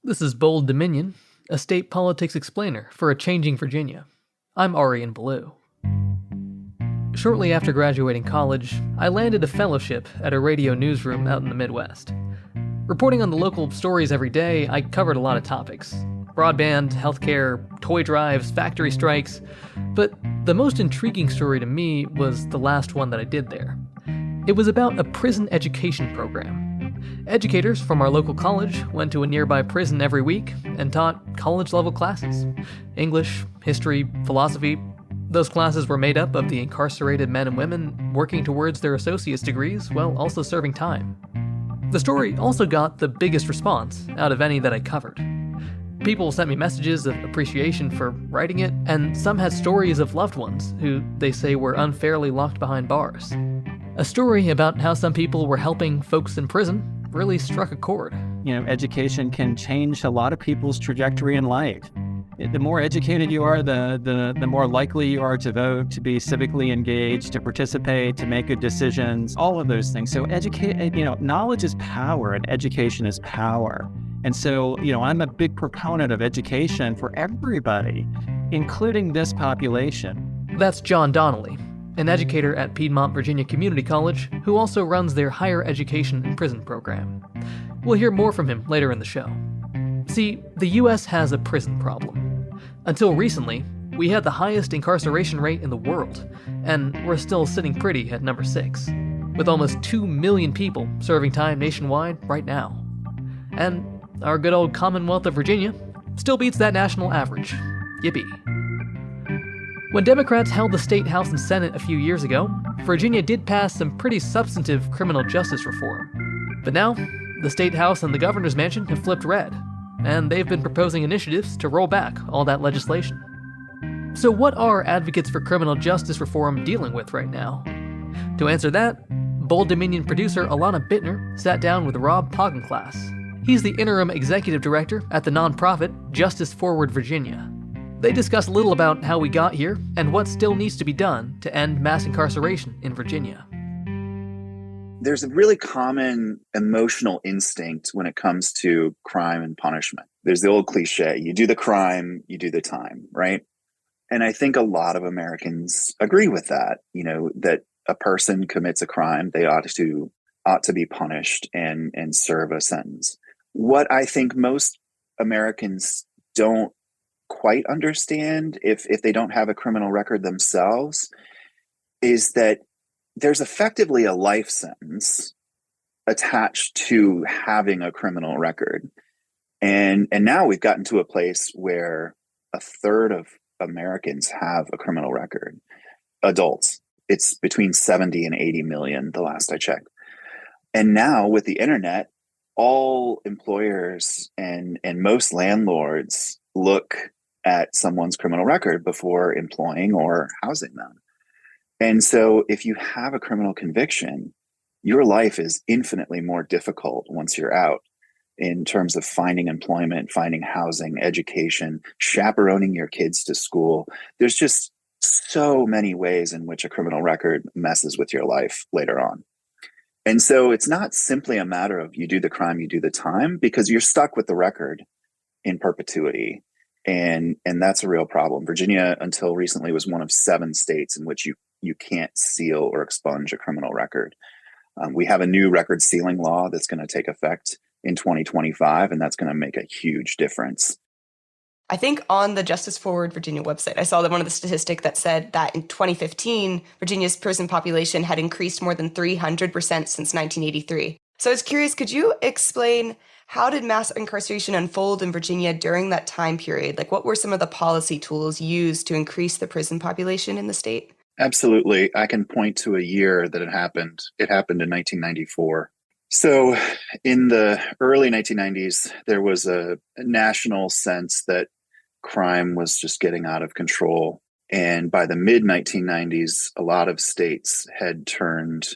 This is Bold Dominion, a state politics explainer for a changing Virginia. I'm Ari in Blue. Shortly after graduating college, I landed a fellowship at a radio newsroom out in the Midwest. Reporting on the local stories every day, I covered a lot of topics. Broadband, healthcare, toy drives, factory strikes. But the most intriguing story to me was the last one that I did there. It was about a prison education program. Educators from our local college went to a nearby prison every week and taught college-level classes. English, history, philosophy. Those classes were made up of the incarcerated men and women working towards their associate's degrees while also serving time. The story also got the biggest response out of any that I covered. People sent me messages of appreciation for writing it, and some had stories of loved ones who they say were unfairly locked behind bars. A story about how some people were helping folks in prison really struck a chord. Education can change a lot of people's trajectory in life. The more educated you are, the more likely you are to vote, to be civically engaged, to participate, to make good decisions, all of those things. So knowledge is power and education is power. And so, I'm a big proponent of education for everybody, including this population. That's John Donnelly, an educator at Piedmont Virginia Community College who also runs their higher education and prison program. We'll hear more from him later in the show. See, the U.S. has a prison problem. Until recently, we had the highest incarceration rate in the world, and we're still sitting pretty at number 6, with almost 2 million people serving time nationwide right now. And our good old Commonwealth of Virginia still beats that national average. Yippee. When Democrats held the state House and Senate a few years ago, Virginia did pass some pretty substantive criminal justice reform. But now, the state House and the governor's mansion have flipped red, and they've been proposing initiatives to roll back all that legislation. So what are advocates for criminal justice reform dealing with right now? To answer that, Bold Dominion producer Alana Bittner sat down with Rob Poggenklass. He's the interim executive director at the nonprofit Justice Forward Virginia. They discuss a little about how we got here and what still needs to be done to end mass incarceration in Virginia. There's a really common emotional instinct when it comes to crime and punishment. There's the old cliche, you do the crime, you do the time, right? And I think a lot of Americans agree with that, that a person commits a crime, they ought to be punished and serve a sentence. What I think most Americans don't quite understand, if they don't have a criminal record themselves, is that there's effectively a life sentence attached to having a criminal record. And now we've gotten to a place where a third of Americans have a criminal record. Adults. It's between 70 and 80 million, the last I checked. And now with the internet, all employers and most landlords look at someone's criminal record before employing or housing them. And so if you have a criminal conviction, your life is infinitely more difficult once you're out in terms of finding employment, finding housing, education, chaperoning your kids to school. There's just so many ways in which a criminal record messes with your life later on. And so it's not simply a matter of you do the crime, you do the time, because you're stuck with the record in perpetuity. And that's a real problem. Virginia, until recently, was one of 7 states in which you can't seal or expunge a criminal record. We have a new record sealing law that's going to take effect in 2025, and that's going to make a huge difference. I think on the Justice Forward Virginia website, I saw that one of the statistics that said that in 2015, Virginia's prison population had increased more than 300% since 1983. So I was curious, could you explain how did mass incarceration unfold in Virginia during that time period? Like, what were some of the policy tools used to increase the prison population in the state? Absolutely. I can point to a year that it happened. It happened in 1994. So in the early 1990s, there was a national sense that crime was just getting out of control. And by the mid-1990s, a lot of states had turned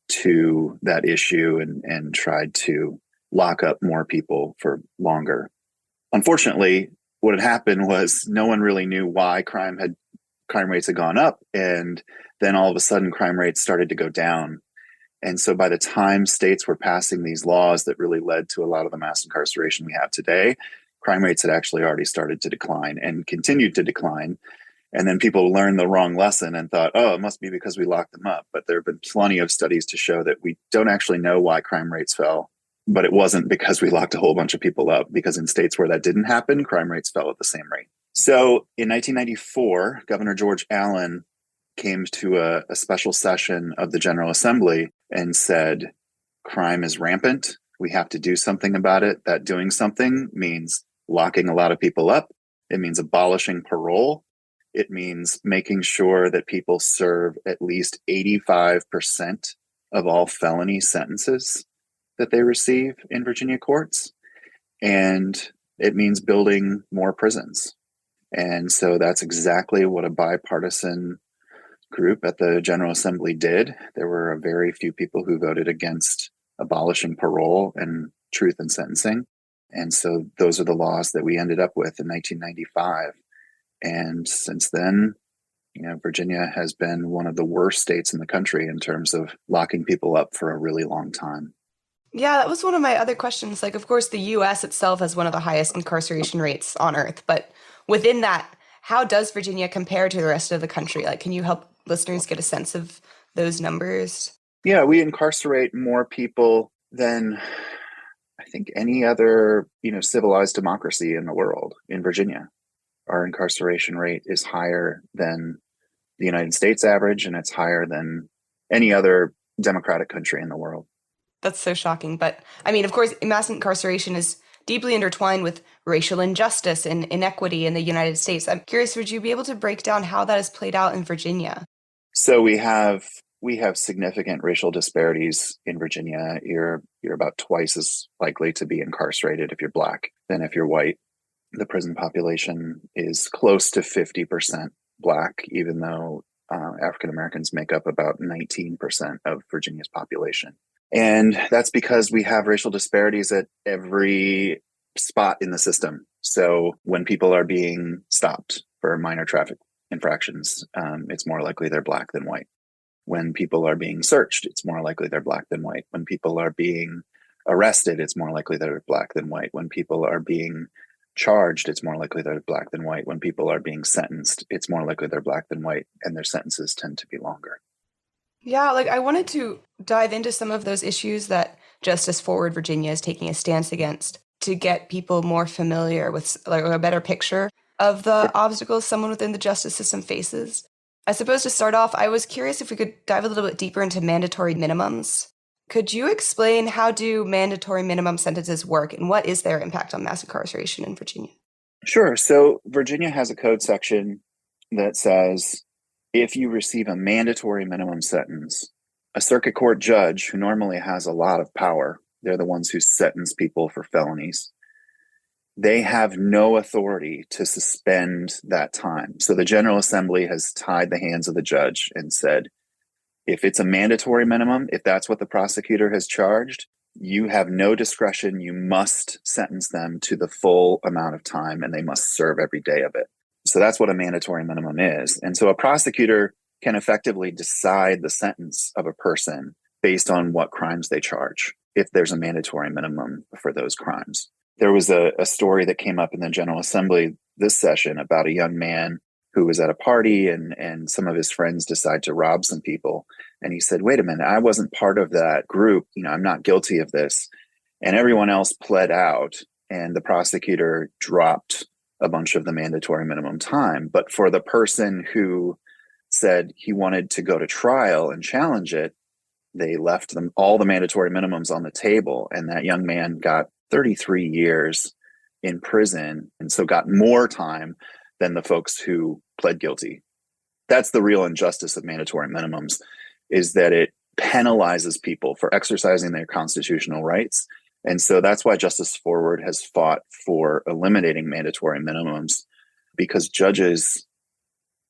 to that issue and tried to lock up more people for longer. Unfortunately, what had happened was no one really knew why crime rates had gone up. And then all of a sudden, crime rates started to go down. And so by the time states were passing these laws that really led to a lot of the mass incarceration we have today, crime rates had actually already started to decline and continued to decline. And then people learned the wrong lesson and thought, oh, it must be because we locked them up. But there have been plenty of studies to show that we don't actually know why crime rates fell. But it wasn't because we locked a whole bunch of people up, because in states where that didn't happen, crime rates fell at the same rate. So in 1994, Governor George Allen came to a special session of the General Assembly and said, crime is rampant. We have to do something about it. That doing something means locking a lot of people up. It means abolishing parole. It means making sure that people serve at least 85% of all felony sentences that they receive in Virginia courts. And it means building more prisons. And so that's exactly what a bipartisan group at the General Assembly did. There were a very few people who voted against abolishing parole and truth in sentencing. And so those are the laws that we ended up with in 1995. And since then, Virginia has been one of the worst states in the country in terms of locking people up for a really long time. Yeah, that was one of my other questions. Like, of course, the U.S. itself has one of the highest incarceration rates on earth. But within that, how does Virginia compare to the rest of the country? Like, can you help listeners get a sense of those numbers? Yeah, we incarcerate more people than I think any other, civilized democracy in the world. In Virginia, our incarceration rate is higher than the United States average, and it's higher than any other democratic country in the world. That's so shocking. But I mean, of course, mass incarceration is deeply intertwined with racial injustice and inequity in the United States. I'm curious, would you be able to break down how that has played out in Virginia? So we have significant racial disparities in Virginia. You're about twice as likely to be incarcerated if you're Black than if you're white. The prison population is close to 50% Black, even though African Americans make up about 19% of Virginia's population. And that's because we have racial disparities at every spot in the system. So when people are being stopped for minor traffic infractions, it's more likely they're Black than white. When people are being searched, it's more likely they're Black than white. When people are being arrested, it's more likely they're Black than white. When people are being charged, it's more likely they're Black than white. When people are being sentenced, it's more likely they're Black than white, and their sentences tend to be longer. Yeah, I wanted to dive into some of those issues that Justice Forward Virginia is taking a stance against to get people more familiar with a better picture of the obstacles someone within the justice system faces. I suppose to start off, I was curious if we could dive a little bit deeper into mandatory minimums. Could you explain how do mandatory minimum sentences work and what is their impact on mass incarceration in Virginia? Sure. So Virginia has a code section that says if you receive a mandatory minimum sentence, a circuit court judge who normally has a lot of power, they're the ones who sentence people for felonies, they have no authority to suspend that time. So the General Assembly has tied the hands of the judge and said, if it's a mandatory minimum, if that's what the prosecutor has charged, you have no discretion. You must sentence them to the full amount of time, and they must serve every day of it. So that's what a mandatory minimum is. And so a prosecutor can effectively decide the sentence of a person based on what crimes they charge, if there's a mandatory minimum for those crimes. There was a story that came up in the General Assembly this session about a young man who was at a party and some of his friends decide to rob some people. And he said, wait a minute, I wasn't part of that group. I'm not guilty of this. And everyone else pled out, and the prosecutor dropped a bunch of the mandatory minimum time. But for the person who said he wanted to go to trial and challenge it, they left them all the mandatory minimums on the table. And that young man got 33 years in prison, and so got more time than the folks who pled guilty. That's the real injustice of mandatory minimums, is that it penalizes people for exercising their constitutional rights. And so that's why Justice Forward has fought for eliminating mandatory minimums, because judges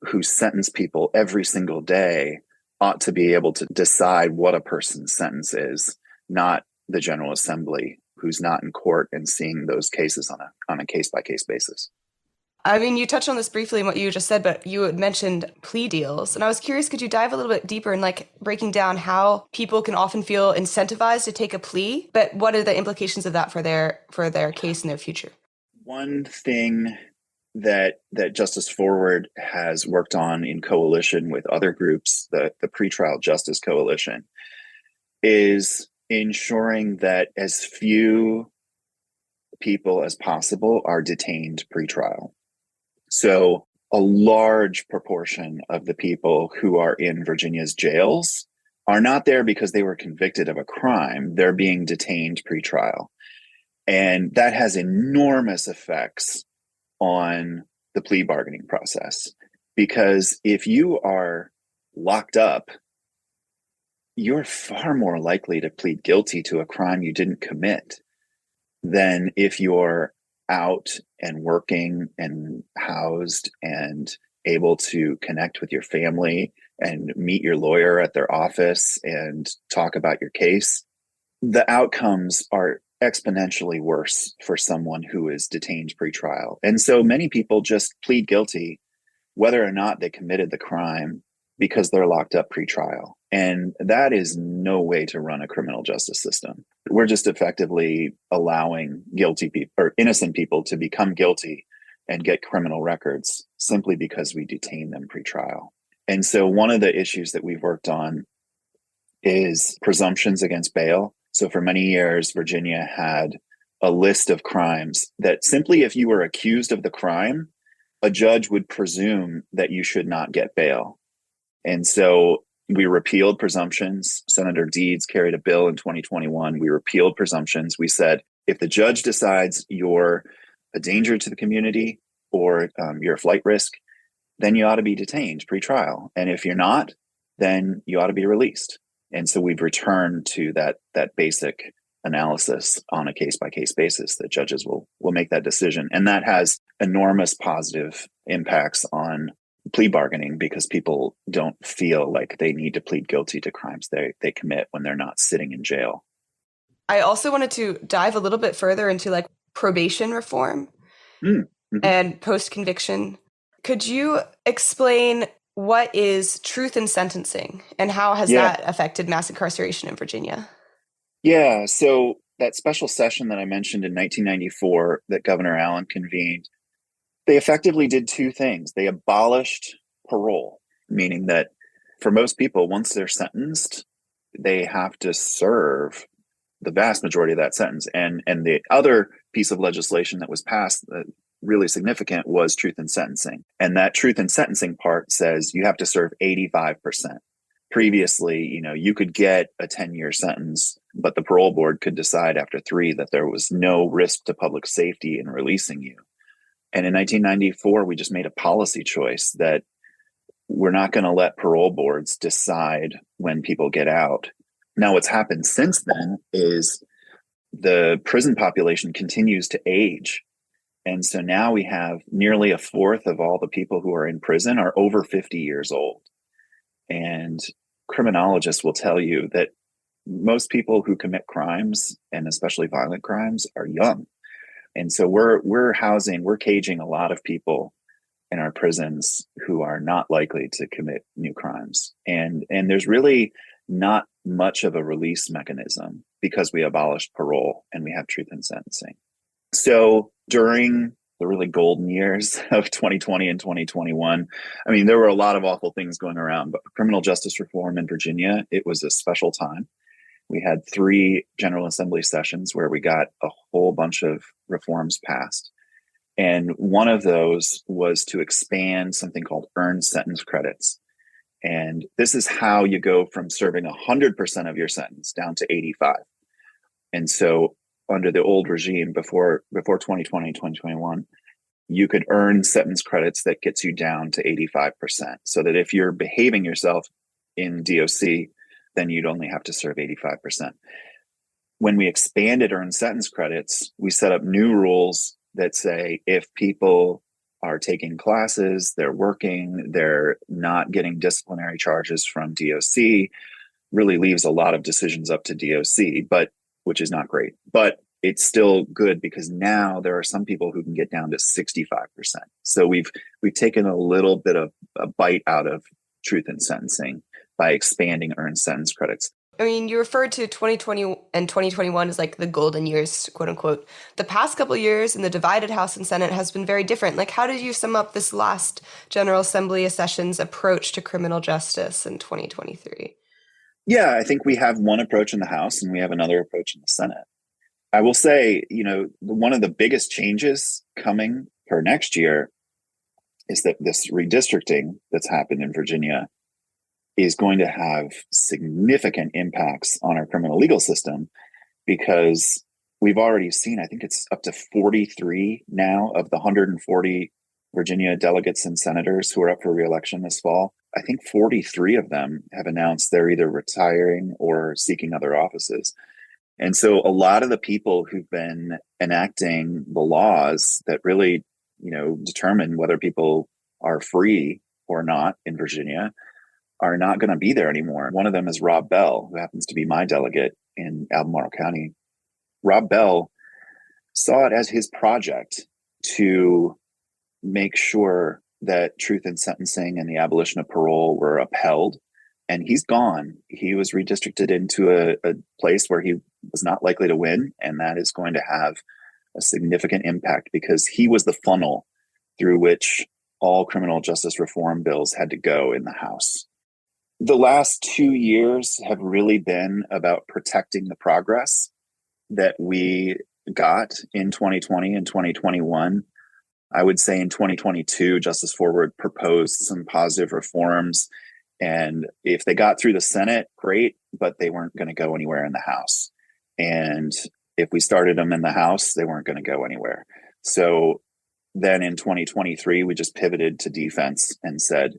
who sentence people every single day ought to be able to decide what a person's sentence is, not the General Assembly, who's not in court and seeing those cases on a case-by-case basis. I mean, you touched on this briefly in what you just said, but you had mentioned plea deals. And I was curious, could you dive a little bit deeper in breaking down how people can often feel incentivized to take a plea, but what are the implications of that for their case in their future? One thing that Justice Forward has worked on in coalition with other groups, the Pretrial Justice Coalition, is ensuring that as few people as possible are detained pretrial. So a large proportion of the people who are in Virginia's jails are not there because they were convicted of a crime. They're being detained pretrial. And that has enormous effects on the plea bargaining process. Because if you are locked up, you're far more likely to plead guilty to a crime you didn't commit than if you're out and working and housed and able to connect with your family and meet your lawyer at their office and talk about your case. The outcomes are exponentially worse for someone who is detained pretrial. And so many people just plead guilty, whether or not they committed the crime, because they're locked up pretrial. And that is no way to run a criminal justice system. We're just effectively allowing guilty people or innocent people to become guilty and get criminal records simply because we detain them pretrial. And so one of the issues that we've worked on is presumptions against bail. So for many years, Virginia had a list of crimes that simply if you were accused of the crime, a judge would presume that you should not get bail. And so we repealed presumptions. Senator Deeds carried a bill in 2021. We repealed presumptions. We said, if the judge decides you're a danger to the community or you're a flight risk, then you ought to be detained pre-trial. And if you're not, then you ought to be released. And so we've returned to that basic analysis on a case-by-case basis that judges will make that decision. And that has enormous positive impacts on plea bargaining because people don't feel like they need to plead guilty to crimes they commit when they're not sitting in jail. I also wanted to dive a little bit further into probation reform and post-conviction. Could you explain what is truth in sentencing and how has that affected mass incarceration in Virginia? Yeah, so that special session that I mentioned in 1994 that Governor Allen convened, they effectively did two things. They abolished parole, meaning that for most people, once they're sentenced, they have to serve the vast majority of that sentence. And the other piece of legislation that was passed really significant was truth in sentencing. And that truth in sentencing part says you have to serve 85%. Previously, you could get a 10-year sentence, but the parole board could decide after 3 that there was no risk to public safety in releasing you. And in 1994, we just made a policy choice that we're not going to let parole boards decide when people get out. Now, what's happened since then is the prison population continues to age. And so now we have nearly a fourth of all the people who are in prison are over 50 years old. And criminologists will tell you that most people who commit crimes, and especially violent crimes, are young. And so we're caging a lot of people in our prisons who are not likely to commit new crimes. And there's really not much of a release mechanism because we abolished parole and we have truth in sentencing. So during the really golden years of 2020 and 2021, there were a lot of awful things going around, but criminal justice reform in Virginia, it was a special time. We had 3 General Assembly sessions where we got a whole bunch of reforms passed. And one of those was to expand something called earned sentence credits. And this is how you go from serving 100% of your sentence down to 85. And so under the old regime before 2020, 2021, you could earn sentence credits that gets you down to 85%. So that if you're behaving yourself in DOC, then you'd only have to serve 85%. When we expanded earned sentence credits, we set up new rules that say if people are taking classes, they're working, they're not getting disciplinary charges from DOC, really leaves a lot of decisions up to DOC, which is not great. But it's still good because now there are some people who can get down to 65%. So we've taken a little bit of a bite out of truth in sentencing by expanding earned sentence credits. I mean, you referred to 2020 and 2021 as like the golden years, quote unquote. The past couple of years in the divided House and Senate has been very different. Like, how did you sum up this last General Assembly session's approach to criminal justice in 2023? Yeah, I think we have one approach in the House and we have another approach in the Senate. I will say, one of the biggest changes coming for next year is that this redistricting that's happened in Virginia is going to have significant impacts on our criminal legal system, because we've already seen, I think it's up to 43 now of the 140 Virginia delegates and senators who are up for re-election this fall. I think 43 of them have announced they're either retiring or seeking other offices. And so a lot of the people who've been enacting the laws that really, determine whether people are free or not in Virginia are not going to be there anymore. One of them is Rob Bell, who happens to be my delegate in Albemarle County. Rob Bell saw it as his project to make sure that truth in sentencing and the abolition of parole were upheld. And he's gone. He was redistricted into a place where he was not likely to win. And that is going to have a significant impact because he was the funnel through which all criminal justice reform bills had to go in the House. The last 2 years have really been about protecting the progress that we got in 2020 and 2021. I would say in 2022, Justice Forward proposed some positive reforms. And if they got through the Senate, great, but they weren't going to go anywhere in the House. And if we started them in the House, they weren't going to go anywhere. So then in 2023, we just pivoted to defense and said,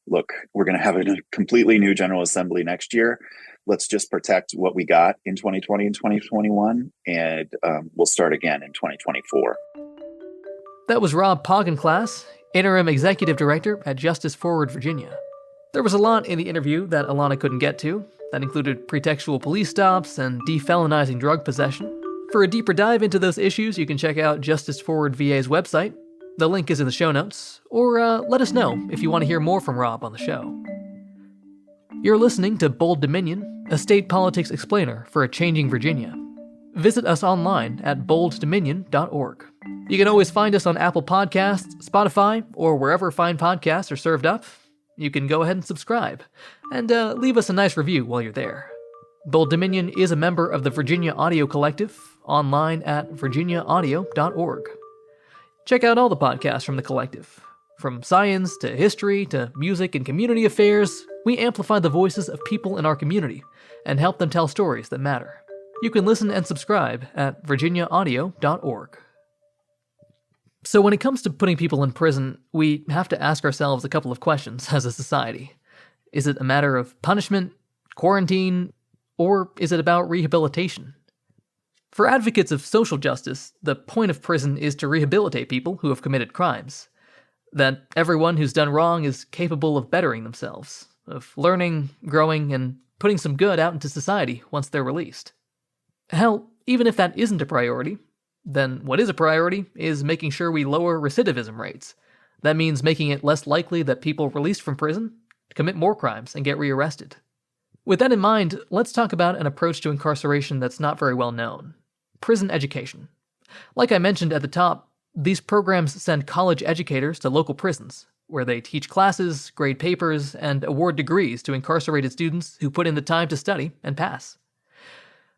look, we're going to have a completely new General Assembly next year. Let's just protect what we got in 2020 and 2021, and we'll start again in 2024. That was Rob Poggenklass, Interim Executive Director at Justice Forward Virginia. There was a lot in the interview that Alana couldn't get to. That included pretextual police stops and defelonizing drug possession. For a deeper dive into those issues, you can check out Justice Forward VA's website. The link is in the show notes, or let us know if you want to hear more from Rob on the show. You're listening to Bold Dominion, a state politics explainer for a changing Virginia. Visit us online at bolddominion.org. You can always find us on Apple Podcasts, Spotify, or wherever fine podcasts are served up. You can go ahead and subscribe, and leave us a nice review while you're there. Bold Dominion is a member of the Virginia Audio Collective, online at virginiaaudio.org. Check out all the podcasts from the collective. From science to history to music and community affairs, we amplify the voices of people in our community and help them tell stories that matter. You can listen and subscribe at virginiaaudio.org. So when it comes to putting people in prison, we have to ask ourselves a couple of questions as a society. Is it a matter of punishment, quarantine, or is it about rehabilitation? For advocates of social justice, the point of prison is to rehabilitate people who have committed crimes. That everyone who's done wrong is capable of bettering themselves, of learning, growing, and putting some good out into society once they're released. Hell, even if that isn't a priority, then what is a priority is making sure we lower recidivism rates. That means making it less likely that people released from prison commit more crimes and get rearrested. With that in mind, let's talk about an approach to incarceration that's not very well known: prison education. Like I mentioned at the top, these programs send college educators to local prisons, where they teach classes, grade papers, and award degrees to incarcerated students who put in the time to study and pass.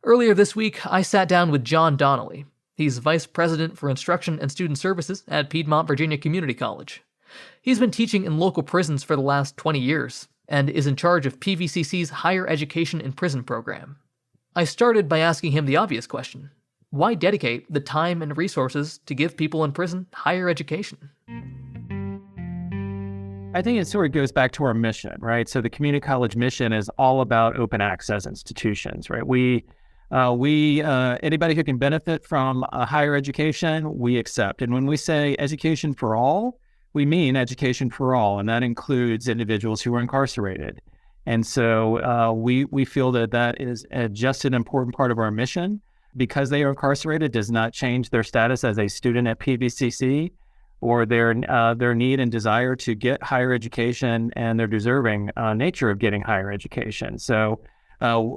Earlier this week, I sat down with John Donnelly. He's Vice President for Instruction and Student Services at Piedmont Virginia Community College. He's been teaching in local prisons for the last 20 years, and is in charge of PVCC's Higher Education in Prison program. I started by asking him the obvious question: why dedicate the time and resources to give people in prison higher education? I think it sort of goes back to our mission, right? So the community college mission is all about open access institutions, right? Anybody who can benefit from a higher education, we accept. And when we say education for all, we mean education for all, and that includes individuals who are incarcerated. And so we feel that is just an important part of our mission. because they are incarcerated does not change their status as a student at PVCC or their need and desire to get higher education and their deserving nature of getting higher education. So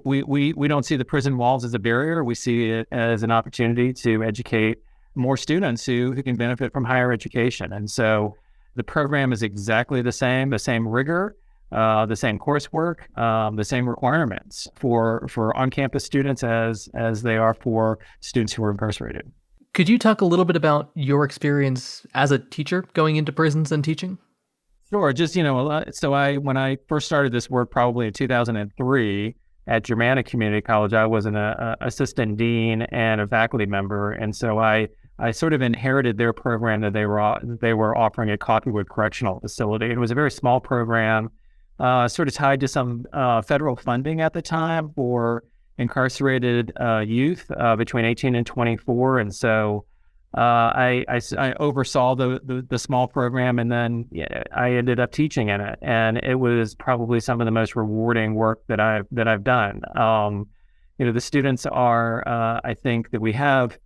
we don't see the prison walls as a barrier. We see it as an opportunity to educate more students who can benefit from higher education. And so the program is exactly the same rigor, the same coursework, the same requirements for on-campus students as they are for students who are incarcerated. Could you talk a little bit about your experience as a teacher going into prisons and teaching? Sure. Just, when I first started this work probably in 2003 at Germanna Community College, I was an assistant dean and a faculty member. And so I sort of inherited their program that they were offering at Coffeewood Correctional Facility. It was a very small program, sort of tied to some federal funding at the time for incarcerated youth between 18 and 24. And so I oversaw the small program, and then I ended up teaching in it. And it was probably some of the most rewarding work that I've done. The students are, I think that we have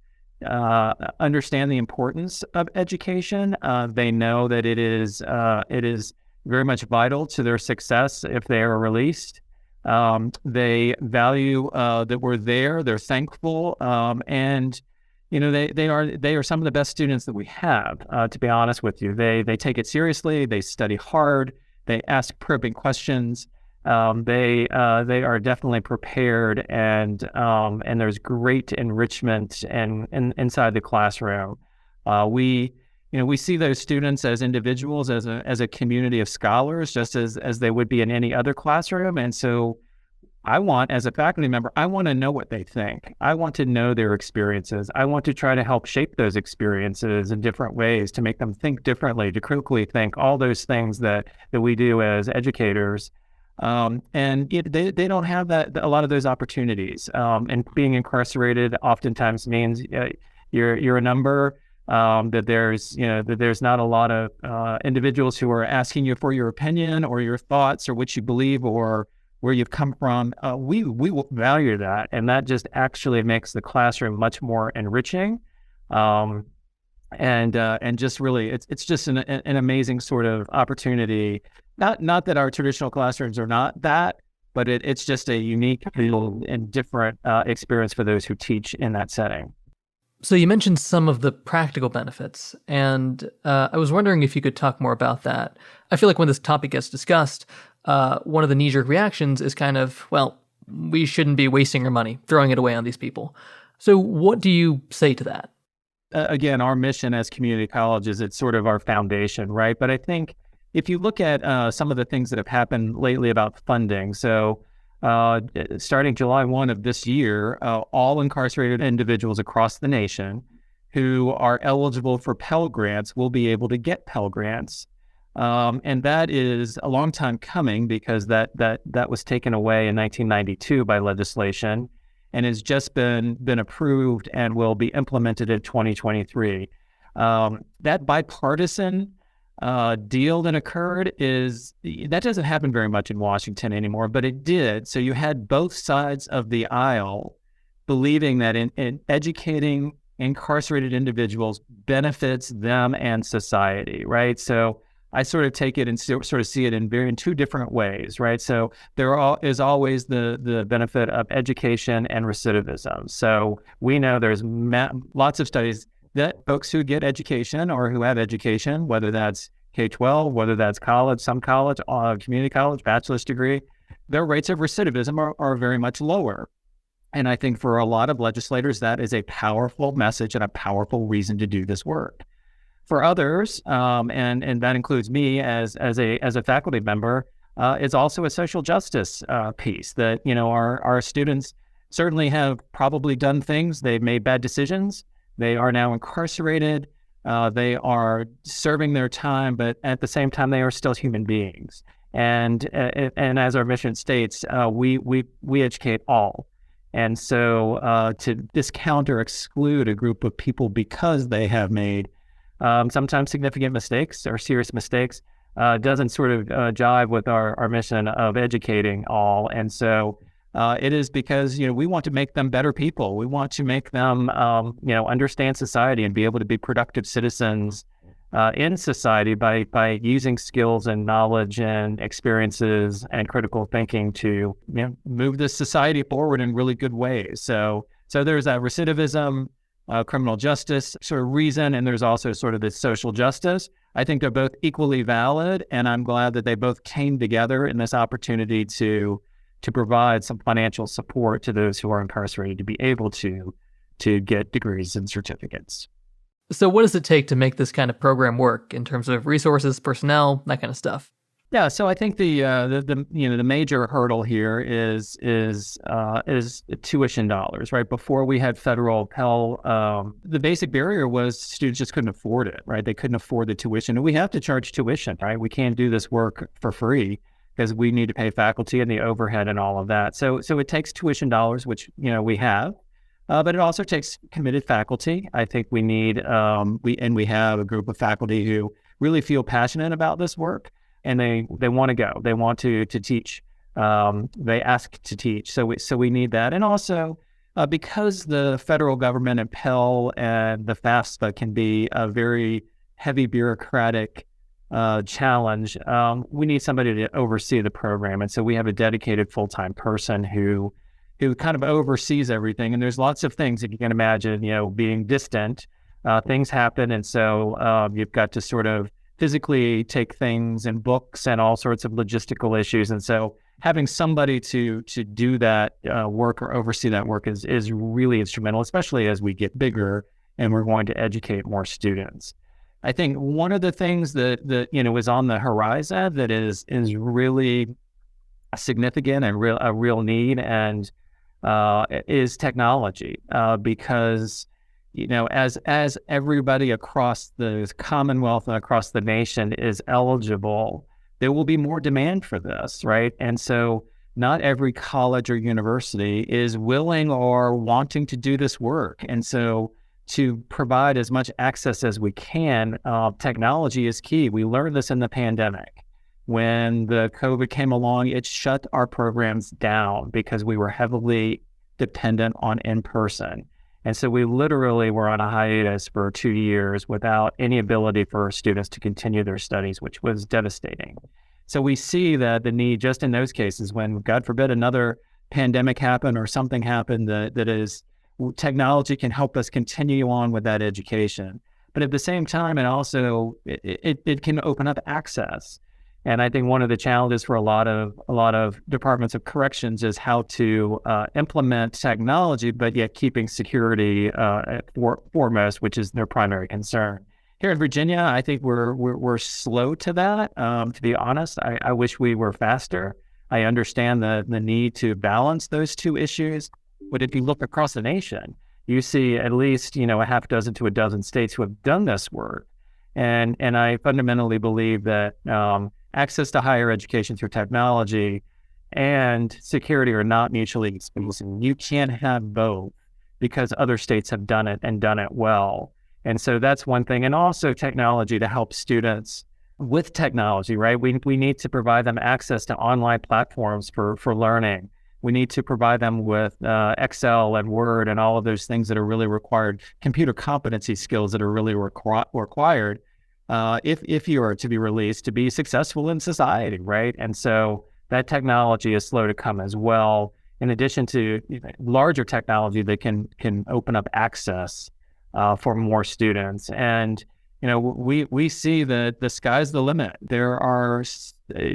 understand the importance of education. They know that it is very much vital to their success if they are released. They value that we're there. They're thankful, and they are some of the best students that we have. To be honest with you, they take it seriously. They study hard. They ask probing questions. They are definitely prepared, and there's great enrichment and inside the classroom. We see those students as individuals, as a community of scholars, just as they would be in any other classroom. And so I want, as a faculty member, I want to know what they think. I want to know their experiences. I want to try to help shape those experiences in different ways, to make them think differently, to critically think, all those things that we do as educators. And they don't have a lot of those opportunities. And being incarcerated oftentimes means you're a number. That there's not a lot of individuals who are asking you for your opinion or your thoughts or what you believe or where you've come from. We will value that, and that just actually makes the classroom much more enriching, and just really it's just an amazing sort of opportunity. Not that our traditional classrooms are not that, but it's just a unique and different experience for those who teach in that setting. So you mentioned some of the practical benefits, and I was wondering if you could talk more about that. I feel like when this topic gets discussed, one of the knee-jerk reactions is kind of, well, we shouldn't be wasting our money, throwing it away on these people. So what do you say to that? Again, our mission as community colleges, it's sort of our foundation, right? But I think if you look at some of the things that have happened lately about funding, so starting July 1 of this year, all incarcerated individuals across the nation who are eligible for Pell Grants will be able to get Pell Grants. And that is a long time coming, because that was taken away in 1992 by legislation and has just been approved and will be implemented in 2023. That bipartisan deal that occurred that doesn't happen very much in Washington anymore, but it did. So you had both sides of the aisle believing that in educating incarcerated individuals benefits them and society, right? So I sort of take it and sort of see it in two different ways, right? So there is always the benefit of education and recidivism. So we know there's lots of studies that folks who get education or who have education, whether that's K-12, whether that's college, some college, community college, bachelor's degree, their rates of recidivism are very much lower. And I think for a lot of legislators, that is a powerful message and a powerful reason to do this work. For others, and that includes me as a faculty member, it's also a social justice piece that, our students certainly have probably done things. They've made bad decisions. They are now incarcerated. They are serving their time, but at the same time, they are still human beings. And as our mission states, we educate all. And so to discount or exclude a group of people because they have made sometimes significant mistakes or serious mistakes doesn't sort of jive with our mission of educating all. And so It is because, we want to make them better people. We want to make them, understand society and be able to be productive citizens in society by using skills and knowledge and experiences and critical thinking to move this society forward in really good ways. So there's that recidivism, criminal justice sort of reason, and there's also sort of this social justice. I think they're both equally valid, and I'm glad that they both came together in this opportunity to provide some financial support to those who are incarcerated to be able to get degrees and certificates. So what does it take to make this kind of program work in terms of resources, personnel, that kind of stuff? Yeah, so I think the major hurdle here is tuition dollars, right? Before we had federal Pell, the basic barrier was students just couldn't afford it, right? They couldn't afford the tuition, and we have to charge tuition, right? We can't do this work for free because we need to pay faculty and the overhead and all of that. So it takes tuition dollars, which we have. But it also takes committed faculty. I think we need, we have a group of faculty who really feel passionate about this work, and they want to go. They want to teach. They ask to teach. So we need that. And also, because the federal government and Pell and the FAFSA can be a very heavy bureaucratic challenge, we need somebody to oversee the program. And so we have a dedicated full-time person who kind of oversees everything. And there's lots of things, if you can imagine, being distant, things happen. And so you've got to sort of physically take things and books and all sorts of logistical issues. And so having somebody to do that work or oversee that work is really instrumental, especially as we get bigger and we're going to educate more students. I think one of the things that is on the horizon that is really significant and a real need and is technology, because as everybody across the Commonwealth and across the nation is eligible, there will be more demand for this, right? And so not every college or university is willing or wanting to do this work. And so to provide as much access as we can, technology is key. We learned this in the pandemic. When the COVID came along, it shut our programs down because we were heavily dependent on in-person. And so we literally were on a hiatus for 2 years without any ability for students to continue their studies, which was devastating. So we see that the need just in those cases when, God forbid, another pandemic happened or something happened that is technology can help us continue on with that education. But at the same time, it can open up access. And I think one of the challenges for a lot of departments of corrections is how to implement technology, but yet keeping security foremost, which is their primary concern. Here in Virginia, I think we're slow to that. To be honest, I wish we were faster. I understand the need to balance those two issues, but if you look across the nation, you see at least a half dozen to a dozen states who have done this work, and I fundamentally believe that access to higher education through technology and security are not mutually exclusive. You can't have both because other states have done it and done it well. And so that's one thing. And also technology to help students with technology, right? We need to provide them access to online platforms for learning. We need to provide them with Excel and Word and all of those things that are really required, computer competency skills that are really required if you are to be released to be successful in society, right? And so that technology is slow to come as well, in addition to larger technology that can open up access for more students. And we see that the sky's the limit. There are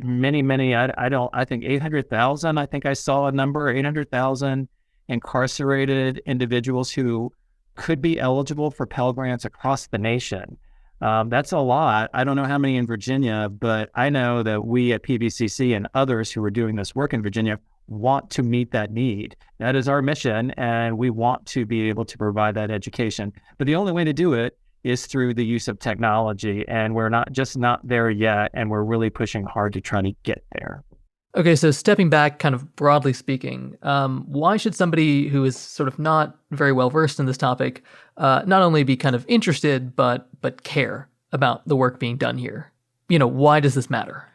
many, I think 800,000, I think I saw a number, 800,000 incarcerated individuals who could be eligible for Pell Grants across the nation. That's a lot. I don't know how many in Virginia, but I know that we at PVCC and others who are doing this work in Virginia want to meet that need. That is our mission, and we want to be able to provide that education. But the only way to do it is through the use of technology, and we're not there yet, and we're really pushing hard to try to get there. Okay, so stepping back kind of broadly speaking, why should somebody who is sort of not very well versed in this topic not only be kind of interested, but care about the work being done here? Why does this matter?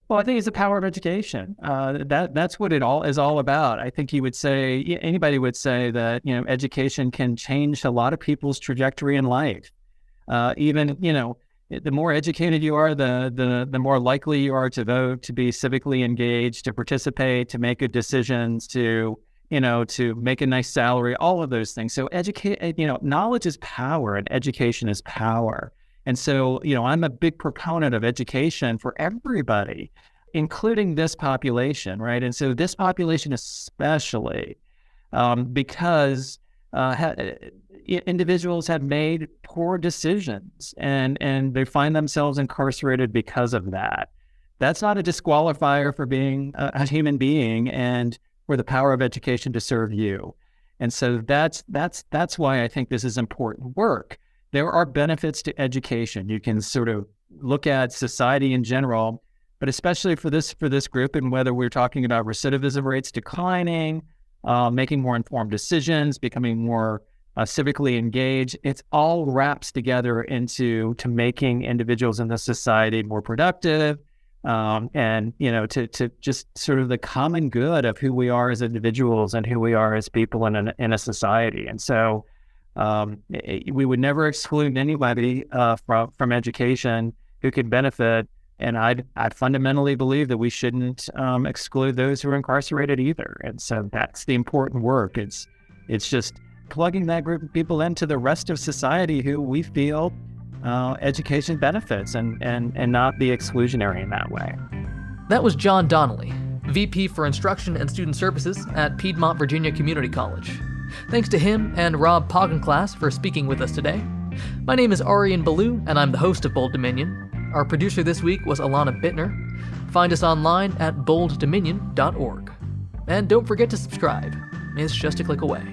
Well, I think it's the power of education. That's what it all is all about. I think you would say, anybody would say that, education can change a lot of people's trajectory in life. Even, the more educated you are, the more likely you are to vote, to be civically engaged, to participate, to make good decisions, to make a nice salary, all of those things. So knowledge is power and education is power. And so, I'm a big proponent of education for everybody, including this population, right? And so this population especially, because individuals have made poor decisions and they find themselves incarcerated because of that. That's not a disqualifier for being a human being and for the power of education to serve you. And so that's why I think this is important work. There are benefits to education. You can sort of look at society in general, but especially for this group, and whether we're talking about recidivism rates declining, making more informed decisions, becoming more civically engaged, it's all wraps together into making individuals in the society more productive, and to just sort of the common good of who we are as individuals and who we are as people in a society. And so we would never exclude anybody from education who could benefit. And I fundamentally believe that we shouldn't exclude those who are incarcerated either. And so that's the important work. It's just plugging that group of people into the rest of society who we feel education benefits and not be exclusionary in that way. That was John Donnelly, VP for Instruction and Student Services at Piedmont Virginia Community College. Thanks to him and Rob Poggenklass for speaking with us today. My name is Arian Ballou, and I'm the host of Bold Dominion. Our producer this week was Alana Bittner. Find us online at bolddominion.org. And don't forget to subscribe. It's just a click away.